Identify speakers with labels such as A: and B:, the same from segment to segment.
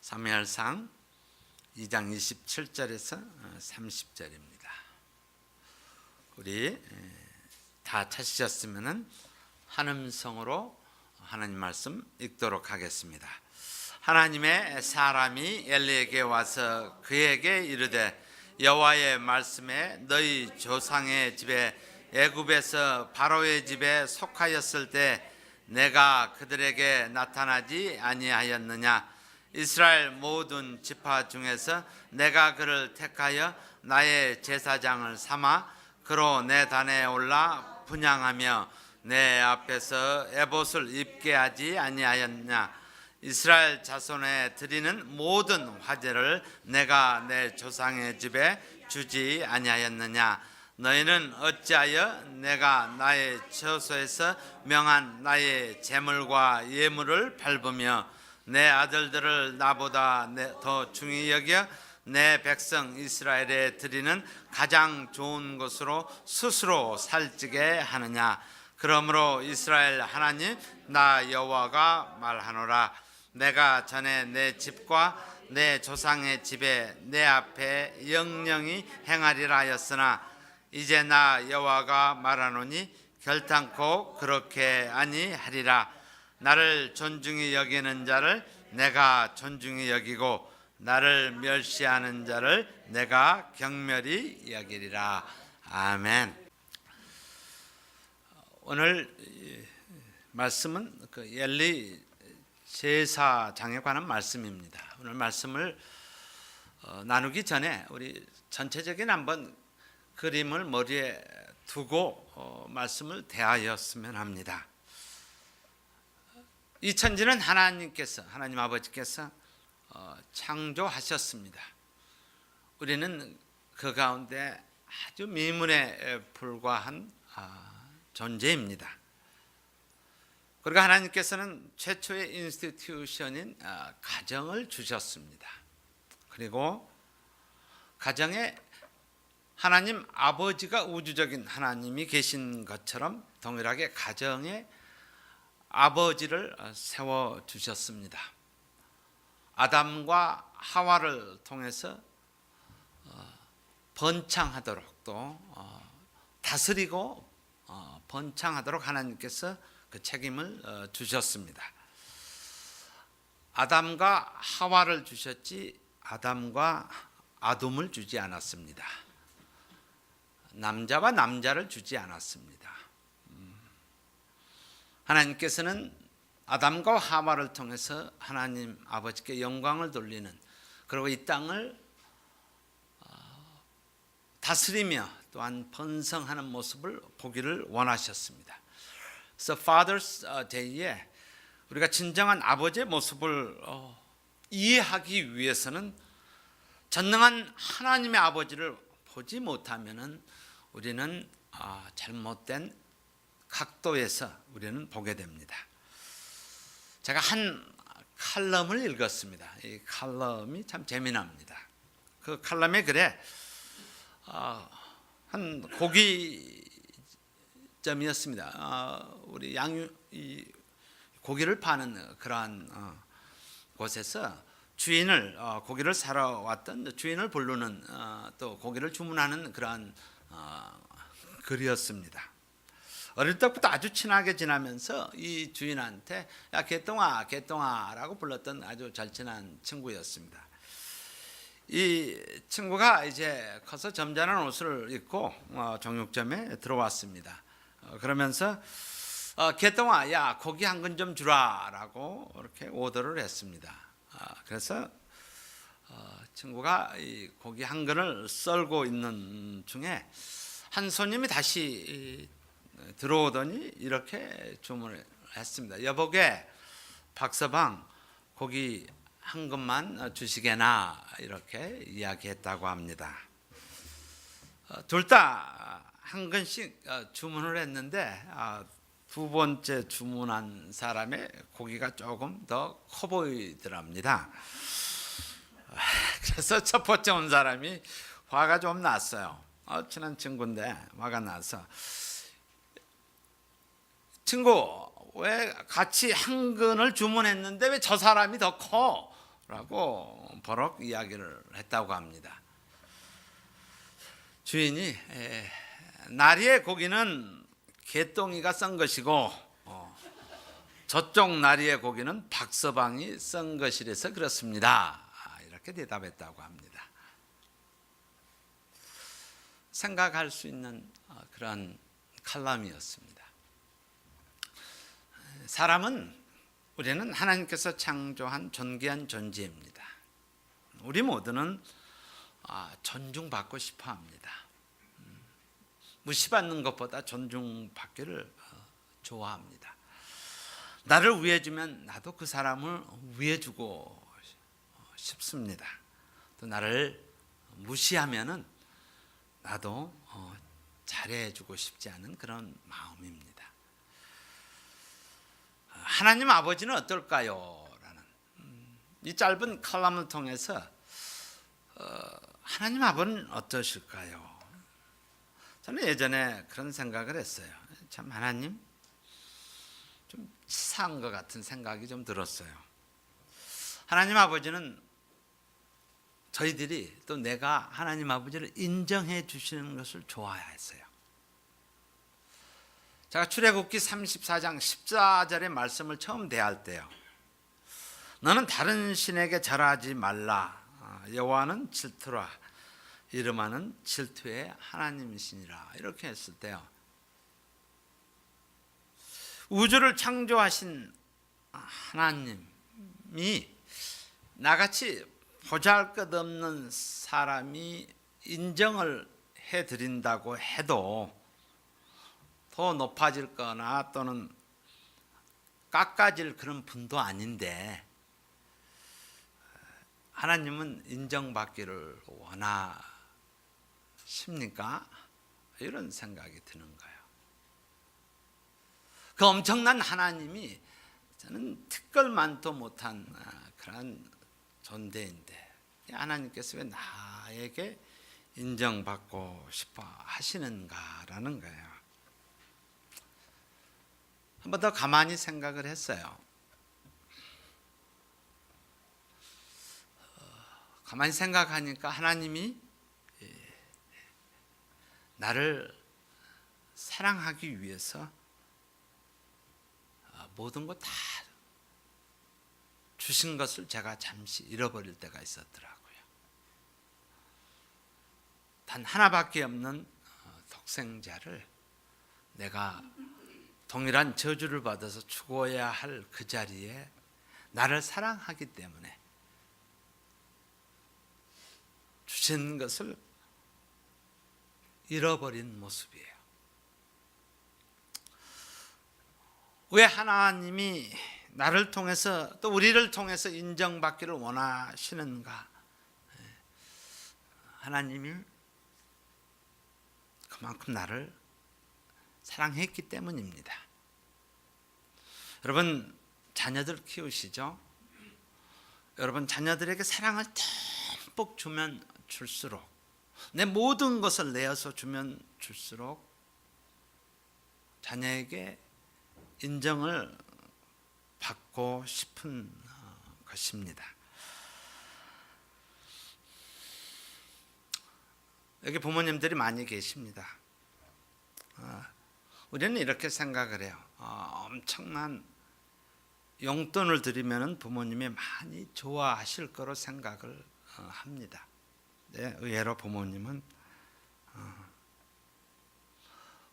A: 사무엘상 2장 27절에서 30절입니다. 우리 다 찾으셨으면 한음성으로 하나님 말씀 읽도록 하겠습니다. 하나님의 사람이 엘리에게 와서 그에게 이르되 여호와의 말씀에 너희 조상의 집에 애굽에서 바로의 집에 속하였을 때 내가 그들에게 나타나지 아니하였느냐? 이스라엘 모든 지파 중에서 내가 그를 택하여 나의 제사장을 삼아 그로 내 단에 올라 분향하며 내 앞에서 에봇을 입게 하지 아니하였냐? 이스라엘 자손에 드리는 모든 화제를 내가 내 조상의 집에 주지 아니하였느냐? 너희는 어찌하여 내가 나의 처소에서 명한 나의 제물과 예물을 밟으며 내 아들들을 나보다 더 중히 여겨 내 백성 이스라엘에 드리는 가장 좋은 것으로 스스로 살찌게 하느냐? 그러므로 이스라엘 하나님 나 여호와가 말하노라. 내가 전에 내 집과 내 조상의 집에 내 앞에 영영히 행하리라 하였으나 이제 나 여호와가 말하노니 결단코 그렇게 아니하리라. 나를 존중히 여기는 자를 내가 존중히 여기고 나를 멸시하는 자를 내가 경멸히 여기리라. 아멘. 오늘 말씀은 그 엘리 제사장에 관한 말씀입니다. 오늘 말씀을 나누기 전에 우리 전체적인 한번 그림을 머리에 두고 말씀을 대하였으면 합니다. 이 천지는 하나님 아버지께서 창조하셨습니다. 우리는 그 가운데 아주 미문에 불과한 존재입니다. 그리고 하나님께서는 최초의 인스티튜션인 가정을 주셨습니다. 그리고 가정에 하나님 아버지가 우주적인 하나님이 계신 것처럼 동일하게 가정에 아버지를 세워주셨습니다. 아담과 하와를 통해서 번창하도록 또 다스리고 번창하도록 하나님께서 그 책임을 주셨습니다. 아담과 하와를 주셨지 아담과 아돔을 주지 않았습니다. 남자와 남자를 주지 않았습니다. 하나님께서는 아담과 하와를 통해서 하나님 아버지께 영광을 돌리는, 그리고 이 땅을 다스리며 또한 번성하는 모습을 보기를 원하셨습니다. 그래서 Father's Day에 우리가 진정한 아버지의 모습을 이해하기 위해서는 전능한 하나님의 아버지를 보지 못하면은 우리는 잘못된 각도에서 우리는 보게 됩니다. 제가 한 칼럼을 읽었습니다. 이 칼럼이 참 재미납니다. 그 칼럼에 그래 한 고깃점이었습니다. 우리 고기를 파는 그러한 곳에서 주인을 고기를 사러 왔던 주인을 부르는 또 고기를 주문하는 그러한 글이었습니다. 어릴 때부터 아주 친하게 지나면서 이 주인한테 야 개똥아 개똥아라고 불렀던 아주 절친한 친구였습니다. 이 친구가 이제 커서 점잖은 옷을 입고 정육점에 들어왔습니다. 그러면서 개똥아 야 고기 한 근 좀 주라라고 이렇게 오더를 했습니다. 그래서 친구가 이 고기 한 근을 썰고 있는 중에 한 손님이 다시 들어오더니 이렇게 주문을 했습니다. 여보게 박서방 고기 한 근만 주시게나 이렇게 이야기했다고 합니다. 둘 다 한 근씩 주문을 했는데 두 번째 주문한 사람의 고기가 조금 더 커 보이더랍니다. 그래서 첫 번째 온 사람이 화가 좀 났어요. 친한 친구인데 화가 나서 친구 왜 같이 한 근을 주문했는데 왜 저 사람이 더 커? 버럭 이야기를 했다고 합니다. 주인이 나리의 고기는 개똥이가 썬 것이고 저쪽 나리의 고기는 박서방이 썬 것이라서 그렇습니다. 이렇게 대답했다고 합니다. 생각할 수 있는 그런 칼럼이었습니다. 우리는 하나님께서 창조한 존귀한 존재입니다. 우리 모두는 존중받고 싶어 합니다. 무시받는 것보다 존중받기를 좋아합니다. 나를 위해주면 나도 그 사람을 위해주고 싶습니다. 또 나를 무시하면은 나도 잘해주고 싶지 않은 그런 마음입니다. 하나님 아버지는 어떨까요? 라는 이 짧은 칼럼을 통해서 하나님 아버지는 어떠실까요? 저는 예전에 그런 생각을 했어요. 참 하나님 좀 치사한 것 같은 생각이 좀 들었어요. 하나님 아버지는 저희들이 또 내가 하나님 아버지를 인정해 주시는 것을 좋아했어요. 제가 출애굽기 34장 14절의 말씀을 처음 대할 때요. 너는 다른 신에게 절하지 말라. 여호와는 질투라. 이름하는 질투의 하나님이시니라. 이렇게 했을 때요. 우주를 창조하신 하나님이 나같이 보잘것없는 사람이 인정을 해드린다고 해도 더 높아질 거나 또는 깎아질 그런 분도 아닌데 하나님은 인정받기를 원하십니까? 이런 생각이 드는 거예요. 그 엄청난 하나님이 저는 특별만도 못한 그런 존재인데 하나님께서 왜 나에게 인정받고 싶어 하시는가라는 거예요. 한 번 더 가만히 생각을 했어요. 가만히 생각하니까 하나님이 나를 사랑하기 위해서 모든 것 다 주신 것을 제가 잠시 잃어버릴 때가 있었더라고요. 단 하나밖에 없는 독생자를 내가 동일한 저주를 받아서 죽어야 할 그 자리에 나를 사랑하기 때문에 주신 것을 잃어버린 모습이에요. 왜 하나님이 나를 통해서 또 우리를 통해서 인정받기를 원하시는가? 하나님이 그만큼 나를 사랑했기 때문입니다. 여러분 자녀들 키우시죠? 여러분 자녀들에게 사랑을 듬뿍 주면 줄수록 내 모든 것을 내어서 주면 줄수록 자녀에게 인정을 받고 싶은 것입니다. 여기 부모님들이 많이 계십니다. 우리는 이렇게 생각을 해요. 엄청난 용돈을 드리면 부모님이 많이 좋아하실 거로 생각을 합니다. 네, 의외로 부모님은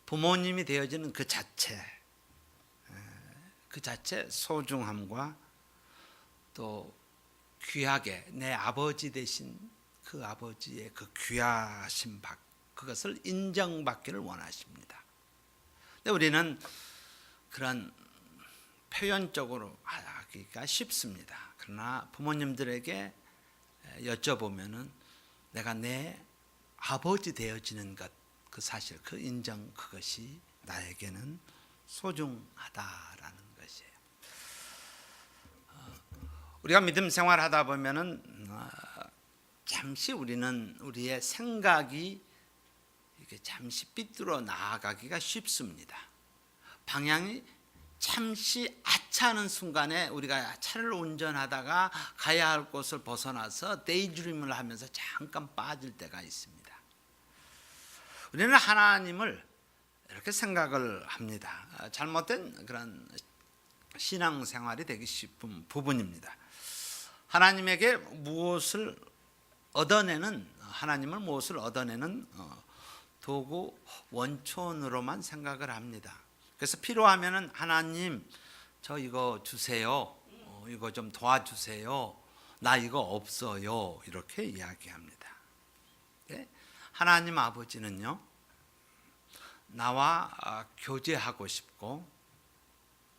A: 부모님이 되어지는 그 자체 소중함과 또 귀하게 내 아버지 되신 그 아버지의 그 귀하심 그것을 인정받기를 원하십니다. 근데 우리는 그런 표현적으로 하기가 쉽습니다. 그러나 부모님들에게 여쭤보면은 내가 내 아버지 되어지는 것, 그 사실, 그 인정 그것이 나에게는 소중하다라는 것이에요. 우리가 믿음 생활하다 보면은 잠시 우리는 우리의 생각이 이렇게 잠시 삐뚤어 나아가기가 쉽습니다. 방향이 잠시 아차하는 순간에 우리가 차를 운전하다가 가야 할 곳을 벗어나서 데이드림을 하면서 잠깐 빠질 때가 있습니다. 우리는 하나님을 이렇게 생각을 합니다. 잘못된 그런 신앙생활이 되기 쉽은 부분입니다. 하나님을 무엇을 얻어내는 도구 원천으로만 생각을 합니다. 그래서 필요하면은 하나님 저 이거 주세요. 이거 좀 도와주세요. 나 이거 없어요. 이렇게 이야기합니다. 네? 하나님 아버지는요, 나와 교제하고 싶고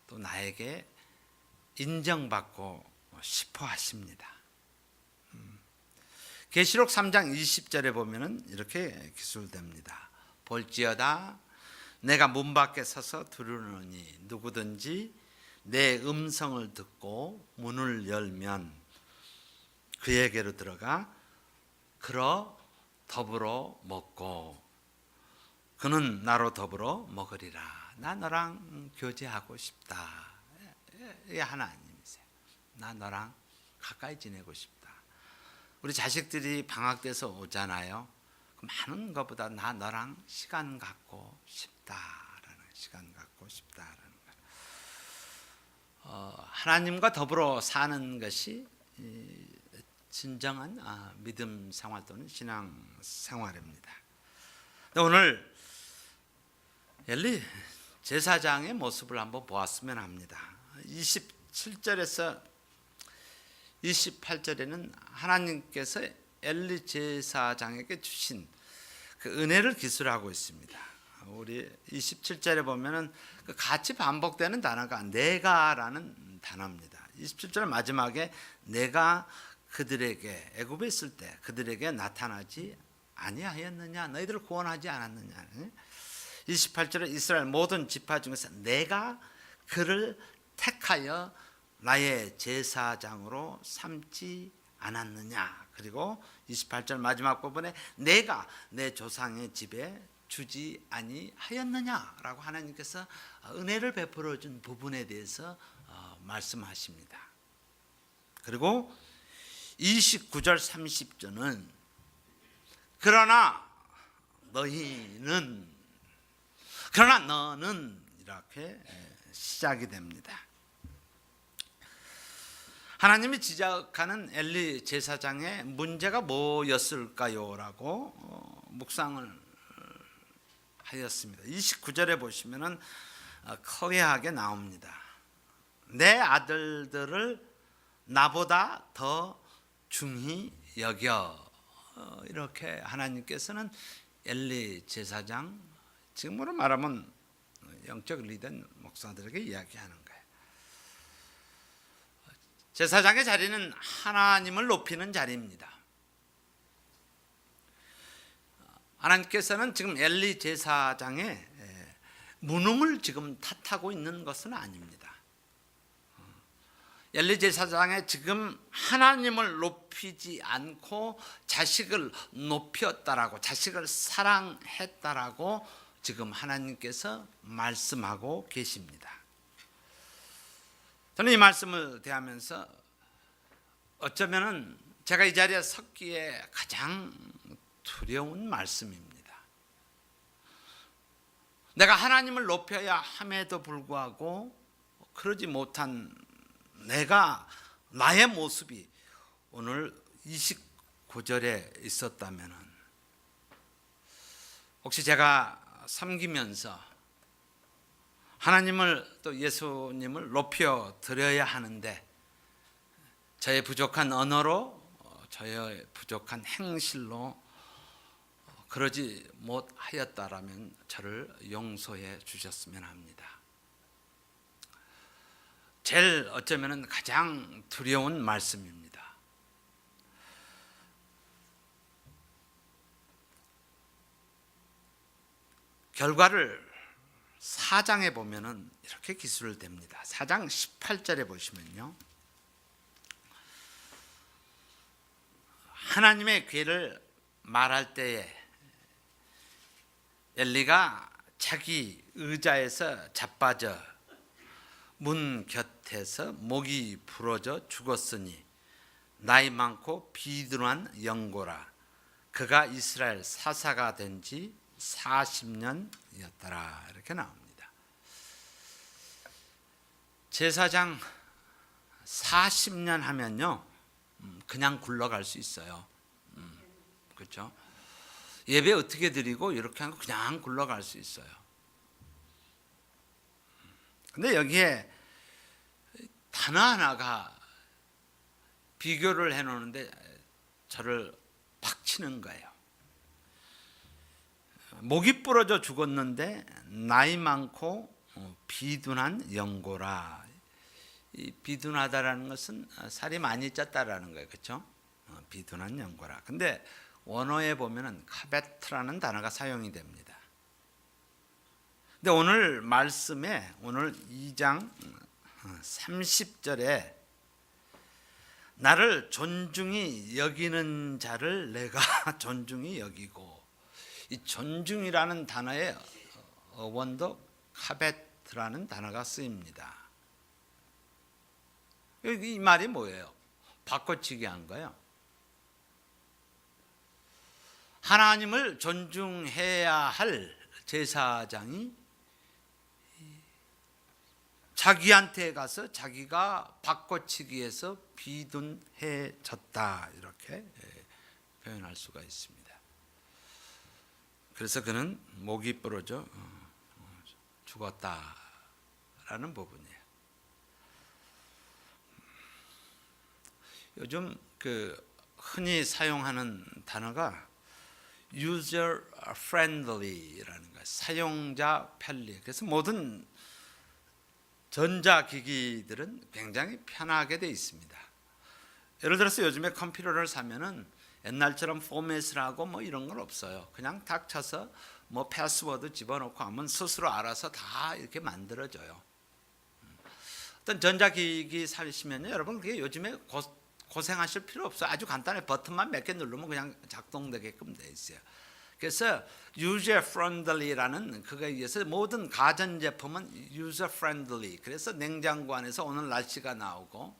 A: 또 나에게 인정받고 싶어 하십니다. 계시록 3장 20절에 보면은 이렇게 기술됩니다. 볼지어다 내가 문 밖에 서서 두루노니 누구든지 내 음성을 듣고 문을 열면 그에게로 들어가 그러 더불어 먹고 그는 나로 더불어 먹으리라. 나 너랑 교제하고 싶다. 이게 하나님이세요. 나 너랑 가까이 지내고 싶다. 우리 자식들이 방학 돼서 오잖아요. 많은 것보다 나 너랑 시간 갖고 싶다라는 하나님과 더불어 사는 것이 진정한 믿음 생활 또는 신앙 생활입니다. 오늘 엘리 제사장의 모습을 한번 보았으면 합니다. 27절에서 28절에는 하나님께서 엘리 제사장에게 주신 그 은혜를 기술하고 있습니다. 우리 27절에 보면은 같이 반복되는 단어가 내가라는 단어입니다. 27절 마지막에 내가 그들에게 애굽에 있을 때 그들에게 나타나지 아니하였느냐, 너희들을 구원하지 않았느냐. 28절에 이스라엘 모든 지파 중에서 내가 그를 택하여 나의 제사장으로 삼지 않았느냐. 그리고 28절 마지막 부분에 내가 내 조상의 집에 주지 아니하였느냐라고 하나님께서 은혜를 베풀어 준 부분에 대해서 말씀하십니다. 그리고 29절 30절은 그러나 너는 이렇게 시작이 됩니다. 하나님이 지적하는 엘리 제사장의 문제가 뭐였을까요? 라고 묵상을 하였습니다. 29절에 보시면은 커회하게 나옵니다. 내 아들들을 나보다 더 중히 여겨. 이렇게 하나님께서는 엘리 제사장, 지금으로 말하면 영적 리더인 목사들에게 이야기하는 거예요. 제사장의 자리는 하나님을 높이는 자리입니다. 하나님께서는 지금 엘리 제사장의 무능을 지금 탓하고 있는 것은 아닙니다. 엘리 제사장의 지금 하나님을 높이지 않고 자식을 높였다라고, 자식을 사랑했다라고 지금 하나님께서 말씀하고 계십니다. 저는 이 말씀을 대하면서 어쩌면은 제가 이 자리에 섰기에 가장 두려운 말씀입니다. 내가 하나님을 높여야 함에도 불구하고 그러지 못한 나의 모습이 오늘 29절에 있었다면, 혹시 제가 섬기면서 하나님을 또 예수님을 높여 드려야 하는데 저의 부족한 언어로, 저의 부족한 행실로 그러지 못하였다라면 저를 용서해 주셨으면 합니다. 제일 어쩌면 가장 두려운 말씀입니다. 결과를 4장에 보면은 이렇게 기술됩니다. 4장 18절에 보시면요, 하나님의 괴를 말할 때에 엘리가 자기 의자에서 자빠져 문 곁에서 목이 부러져 죽었으니 나이 많고 비둔한 영고라. 그가 이스라엘 사사가 된 지 40년이었더라. 이렇게 나옵니다. 제사장 40년 하면요, 그냥 굴러갈 수 있어요. 그렇죠? 예배 어떻게 드리고 이렇게 하고 그냥 굴러갈 수 있어요. 근데 여기에 단어 하나가 비교를 해놓는데 저를 팍치는 거예요. 목이 부러져 죽었는데 나이 많고 비둔한 영고라. 이 비둔하다라는 것은 살이 많이 쪘다라는 거예요, 그렇죠? 비둔한 영고라. 근데 원어에 보면은 카베트라는 단어가 사용이 됩니다. 근데 오늘 말씀에 오늘 2장 30절에 나를 존중히 여기는 자를 내가 존중히 여기고, 이 존중이라는 단어의 어원도 카베트라는 단어가 쓰입니다. 이 말이 뭐예요? 바꿔치기 한 거예요. 하나님을 존중해야 할 제사장이 자기한테 가서 자기가 바꿔치기해서 비둔해졌다, 이렇게 표현할 수가 있습니다. 그래서 그는 목이 부러져 죽었다라는 부분이에요. 요즘 흔히 사용하는 단어가 user friendly라는 거예요. 사용자 편리. 그래서 모든 전자기기들은 굉장히 편하게 되어 있습니다. 예를 들어서 요즘에 컴퓨터를 사면은 옛날처럼 포맷을 하고 뭐 이런 건 없어요. 그냥 닥쳐서 뭐 패스워드 집어넣고 하면 스스로 알아서 다 이렇게 만들어져요. 어떤 전자기기 사시면요, 여러분 그게 요즘에 고생하실 필요 없어요. 아주 간단해. 버튼만 몇 개 누르면 그냥 작동되게끔 돼 있어요. 그래서 user friendly라는 그거에 의해서 모든 가전제품은 user friendly. 그래서 냉장고 안에서 오늘 날씨가 나오고,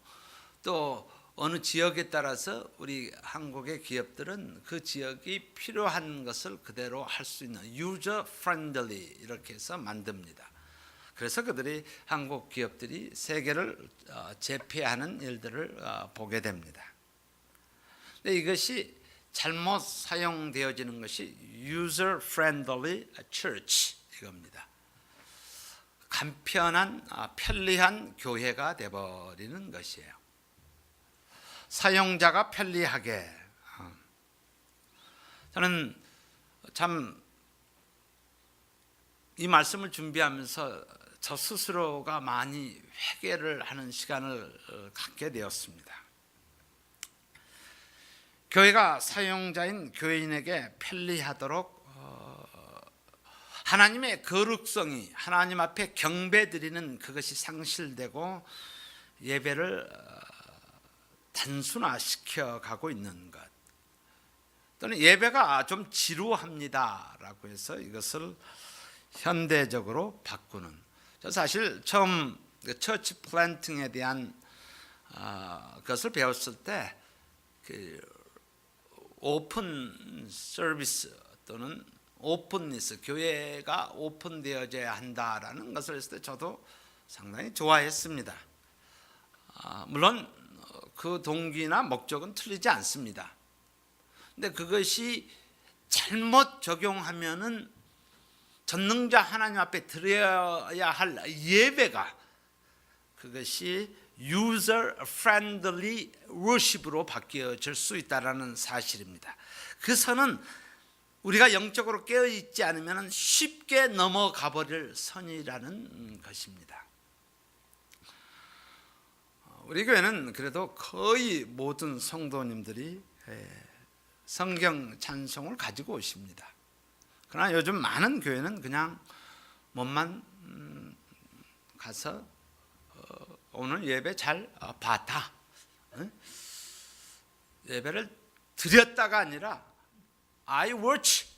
A: 또 어느 지역에 따라서 우리 한국의 기업들은 그 지역이 필요한 것을 그대로 할 수 있는 user friendly 이렇게 해서 만듭니다. 그래서 그들이 한국 기업들이 세계를 제패하는 일들을 보게 됩니다. 근데 이것이 잘못 사용되어지는 것이 user friendly church 이겁니다. 간편한 편리한 교회가 되어버리는 것이에요. 사용자가 편리하게. 저는 참 이 말씀을 준비하면서 저 스스로가 많이 회개를 하는 시간을 갖게 되었습니다. 교회가 사용자인 교인에게 편리하도록 하나님의 거룩성이, 하나님 앞에 경배드리는 그것이 상실되고 예배를 단순화시켜 가고 있는 것, 또는 예배가 좀 지루합니다라고 해서 이것을 현대적으로 바꾸는. 저 사실 처음 처치 플랜팅에 대한 것을 배웠을 때 오픈 서비스 또는 오픈니스, 교회가 오픈되어져야 한다라는 것을 했을 때 저도 상당히 좋아했습니다. 물론 그 동기나 목적은 틀리지 않습니다. 근데 그것이 잘못 적용하면은 전능자 하나님 앞에 드려야 할 예배가, 그것이 user friendly worship으로 바뀌어질 수 있다는 사실입니다. 그 선은 우리가 영적으로 깨어있지 않으면 쉽게 넘어가 버릴 선이라는 것입니다. 우리 교회는 그래도 거의 모든 성도님들이 성경 찬송을 가지고 오십니다. 그러나 요즘 많은 교회는 그냥 몸만 가서 오늘 예배 잘 봤다, 예배를 드렸다가 아니라 I watch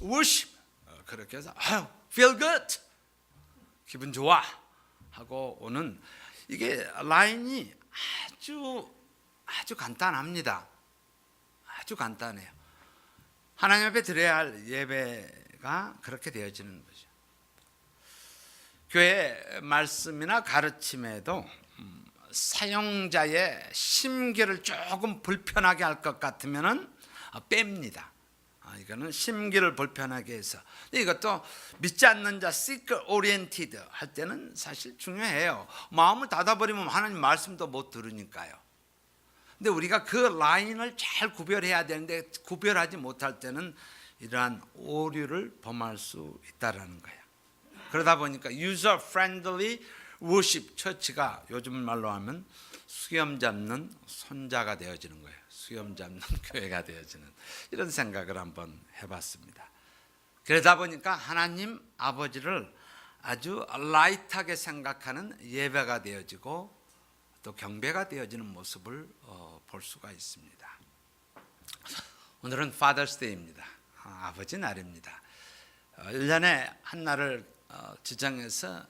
A: worship, 그렇게 해서 feel good, 기분 좋아, 하고 오는 이게 라인이 아주 간단합니다. 아주 간단해요. 하나님 앞에 드려야 할 예배가 그렇게 되어지는 거죠. 교회 말씀이나 가르침에도 사용자의 심기를 조금 불편하게 할 것 같으면은 뺍니다. 이거는 심기를 불편하게 해서. 이것도 믿지 않는 자 seeker oriented 할 때는 사실 중요해요. 마음을 닫아버리면 하나님 말씀도 못 들으니까요. 근데 우리가 그 라인을 잘 구별해야 되는데 구별하지 못할 때는 이러한 오류를 범할 수 있다라는 거예요. 그러다 보니까 user friendly worship 처치가 요즘 말로 하면 수염 잡는 손자가 되어지는 거예요. 수염 잡는 교회가 되어지는 이런 생각을 한번 해봤습니다. 그러다 보니까 하나님 아버지를 아주 라이트하게 생각하는 예배가 되어지고 또 경배가 되어지는 모습을 볼 수가 있습니다. 오늘은 Father's Day입니다. 아버지 날입니다. 1년에 한 날을 지정해서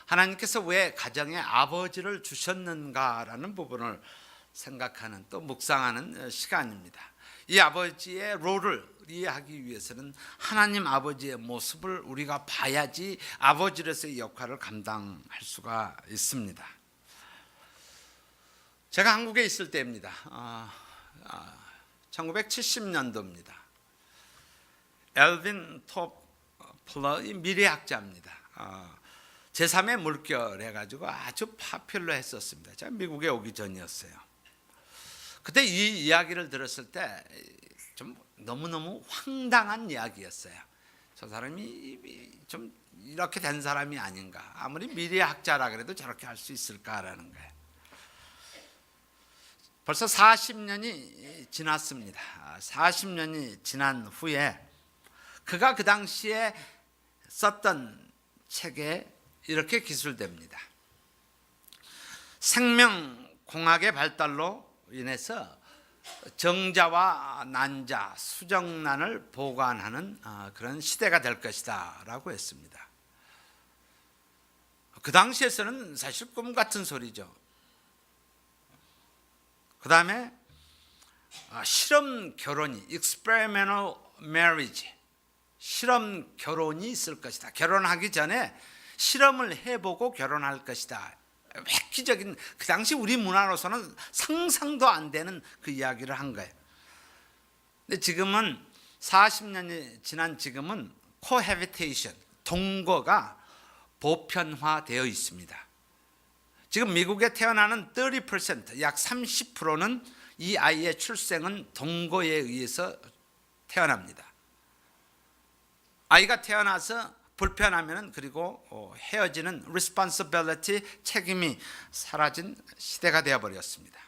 A: 하나님께서 왜 가정에 아버지를 주셨는가라는 부분을 생각하는 또 묵상하는 시간입니다. 이 아버지의 롤을 이해하기 위해서는 하나님 아버지의 모습을 우리가 봐야지 아버지로서의 역할을 감당할 수가 있습니다. 제가 한국에 있을 때입니다. 1970년도입니다. 엘빈 토플러의 미래학자입니다. 제3의 물결 해가지고 아주 파퓰러 했었습니다. 제가 미국에 오기 전이었어요. 그때 이 이야기를 들었을 때 좀 너무너무 황당한 이야기였어요. 저 사람이 좀 이렇게 된 사람이 아닌가. 아무리 미래학자라 그래도 저렇게 할 수 있을까라는 거예요. 벌써 40년이 지났습니다. 40년이 지난 후에 그가 그 당시에 썼던 책에 이렇게 기술됩니다. 생명공학의 발달로 인해서 정자와 난자, 수정란을 보관하는 그런 시대가 될 것이다 라고 했습니다. 그 당시에서는 사실 꿈 같은 소리죠. 그 다음에 실험 결혼이 experimental marriage, 실험 결혼이 있을 것이다. 결혼하기 전에 실험을 해보고 결혼할 것이다. 획기적인, 그 당시 우리 문화로서는 상상도 안 되는 그 이야기를 한 거예요. 근데 지금은 40년이 지난 지금은 cohabitation, 동거가 보편화되어 있습니다. 지금 미국에 태어나는 30%, 약 30%는 이 아이의 출생은 동거에 의해서 태어납니다. 아이가 태어나서 불편하면 그리고 헤어지는 responsibility, 책임이 사라진 시대가 되어버렸습니다.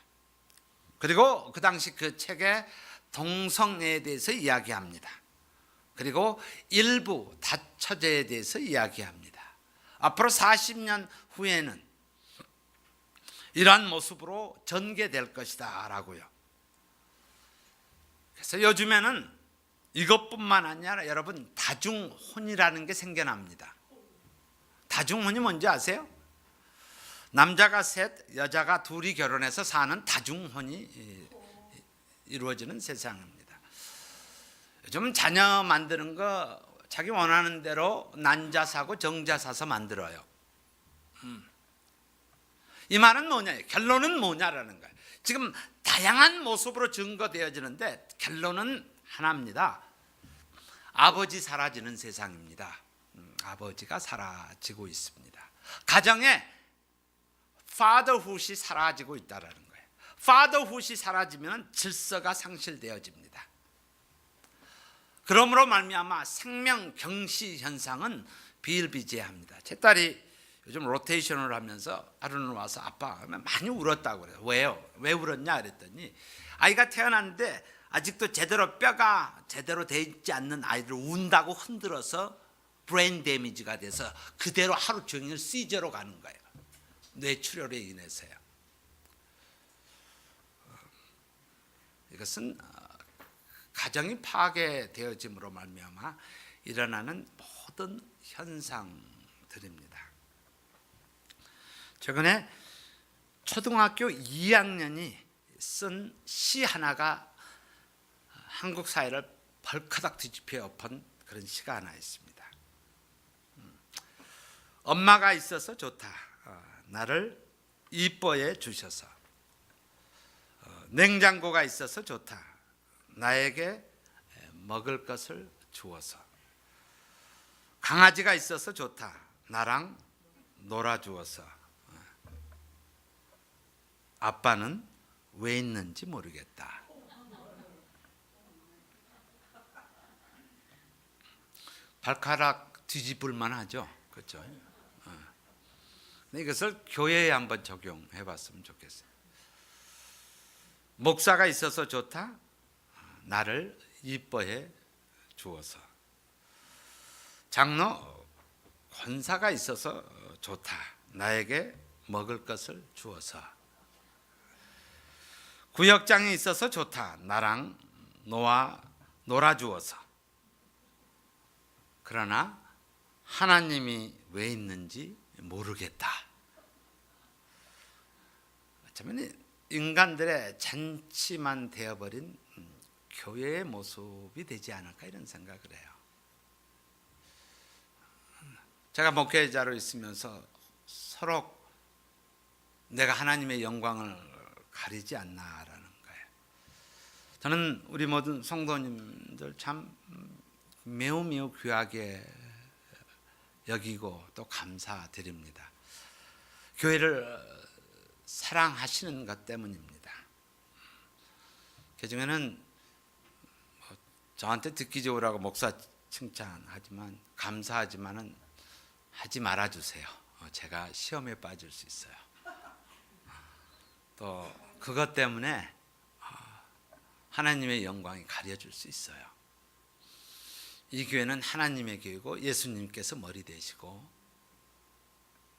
A: 그리고 그 당시 그 책에 동성애에 대해서 이야기합니다. 그리고 일부 다처제에 대해서 이야기합니다. 앞으로 40년 후에는 이러한 모습으로 전개될 것이다 라고요. 그래서 요즘에는 이것뿐만 아니라 여러분 다중혼이라는 게 생겨납니다. 다중혼이 뭔지 아세요? 남자가 셋, 여자가 둘이 결혼해서 사는 다중혼이 이루어지는 세상입니다. 요즘 자녀 만드는 거 자기 원하는 대로 난자 사고 정자 사서 만들어요. 이 말은 뭐냐? 결론은 뭐냐라는 거예요. 지금 다양한 모습으로 증거되어지는데 결론은 하나입니다. 아버지 사라지는 세상입니다. 아버지가 사라지고 있습니다. 가정에 fatherhood이 사라지고 있다는 거예요. fatherhood이 사라지면 질서가 상실되어집니다. 그러므로 말미암아 생명 경시 현상은 비일비재합니다. 제 딸이 요즘 로테이션을 하면서 하루는 와서 아빠 많이 울었다고 그래요. 왜요? 왜 울었냐 그랬더니 아이가 태어났는데 아직도 제대로 뼈가 제대로 돼 있지 않는 아이를 운다고 흔들어서 브레인 데미지가 돼서 그대로 하루 종일 시저로 가는 거예요. 뇌출혈에 인해서요. 이것은 가정이 파괴되어짐으로 말미암아 일어나는 모든 현상들입니다. 최근에 초등학교 2학년이 쓴 시 하나가 한국 사회를 벌커덕 뒤집혀 엎은 그런 시가 하나 있습니다. 엄마가 있어서 좋다. 나를 이뻐해 주셔서. 냉장고가 있어서 좋다. 나에게 먹을 것을 주어서. 강아지가 있어서 좋다. 나랑 놀아주어서. 아빠는 왜 있는지 모르겠다. 발가락 뒤집을만 하죠. 그렇죠? 이것을 교회에 한번 적용해 봤으면 좋겠어요. 목사가 있어서 좋다. 나를 이뻐해 주어서. 장로, 권사가 있어서 좋다. 나에게 먹을 것을 주어서. 구역장이 있어서 좋다. 나랑 놀아주어서. 그러나 하나님이 왜 있는지 모르겠다. 어쩌면 인간들의 잔치만 되어버린 교회의 모습이 되지 않을까 이런 생각을 해요. 제가 목회자로 있으면서 서로 내가 하나님의 영광을 가리지 않나라는 거예요. 저는 우리 모든 성도님들 참 매우 귀하게 여기고 또 감사드립니다. 교회를 사랑하시는 것 때문입니다. 그중에는 저한테 듣기 좋으라고 목사 칭찬하지만 감사하지만은 하지 말아주세요. 제가 시험에 빠질 수 있어요. 또 그것 때문에 하나님의 영광이 가려질 수 있어요. 이 교회는 하나님의 교회고 예수님께서 머리 되시고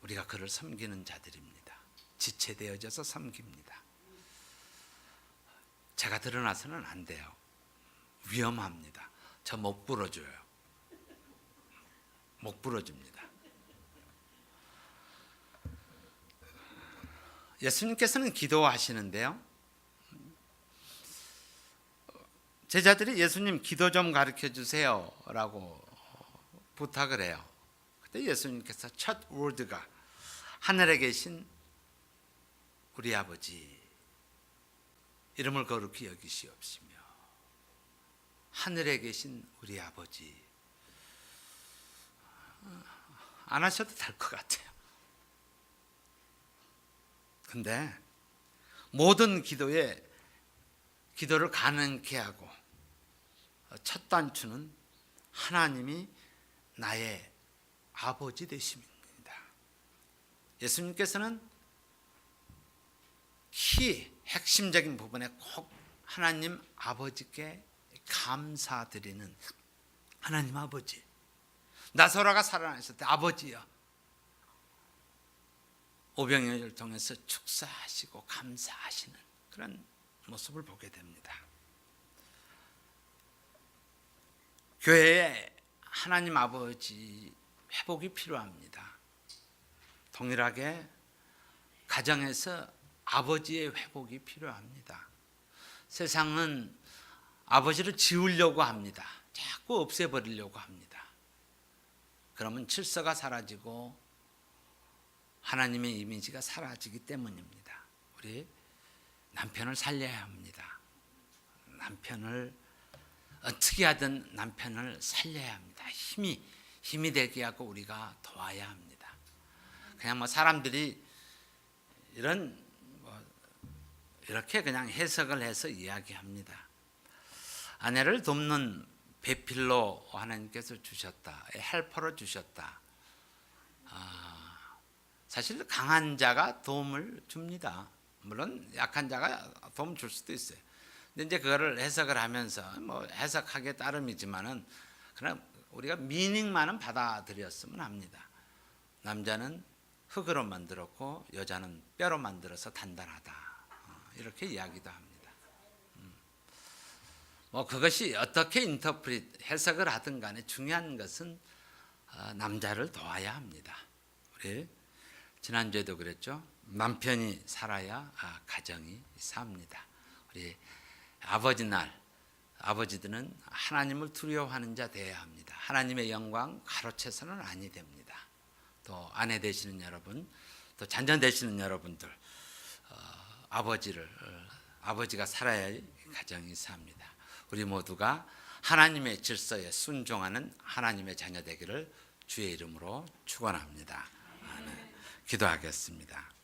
A: 우리가 그를 섬기는 자들입니다. 지체되어져서 섬깁니다. 제가 드러나서는 안 돼요. 위험합니다. 저 목 부러져요. 목 부러집니다. 예수님께서는 기도하시는데요. 제자들이 예수님 기도 좀 가르쳐 주세요 라고 부탁을 해요. 그때 예수님께서 첫 워드가 하늘에 계신 우리 아버지 이름을 거룩히 여기시옵시며. 하늘에 계신 우리 아버지. 안 하셔도 될 것 같아요. 근데 모든 기도를 가능케 하고 첫 단추는 하나님이 나의 아버지 되심입니다. 예수님께서는 핵심적인 부분에 꼭 하나님 아버지께 감사드리는 하나님 아버지. 나사로가 살아나셨을 때 아버지여. 오병이어를 통해서 축사하시고 감사하시는 그런 모습을 보게 됩니다. 교회에 하나님 아버지 회복이 필요합니다. 동일하게 가정에서 아버지의 회복이 필요합니다. 세상은 아버지를 지우려고 합니다. 자꾸 없애버리려고 합니다. 그러면 질서가 사라지고 하나님의 이미지가 사라지기 때문입니다. 우리 남편을 살려야 합니다. 남편을 어떻게 하든 남편을 살려야 합니다. 힘이 되게 하고 우리가 도와야 합니다. 그냥 사람들이 이렇게 그냥 해석을 해서 이야기합니다. 아내를 돕는 배필로 하나님께서 주셨다. 헬퍼로 주셨다. 사실 강한 자가 도움을 줍니다. 물론 약한 자가 도움 줄 수도 있어요. 근데 이제 그거를 해석을 하면서 해석하기에 따름이지만은 그냥 우리가 미닝만은 받아들였으면 합니다. 남자는 흙으로 만들었고 여자는 뼈로 만들어서 단단하다. 이렇게 이야기도 합니다. 그것이 어떻게 해석을 하든 간에 중요한 것은 남자를 도와야 합니다. 우리 지난주에도 그랬죠. 남편이 살아야 가정이 삽니다. 우리 아버지 날, 아버지들은 하나님을 두려워하는 자 되어야 합니다. 하나님의 영광 가로채서는 아니 됩니다. 또 아내 되시는 여러분, 또 자녀 되시는 여러분들, 아버지가 살아야 가정이 삽니다. 우리 모두가 하나님의 질서에 순종하는 하나님의 자녀 되기를 주의 이름으로 축원합니다. 기도하겠습니다.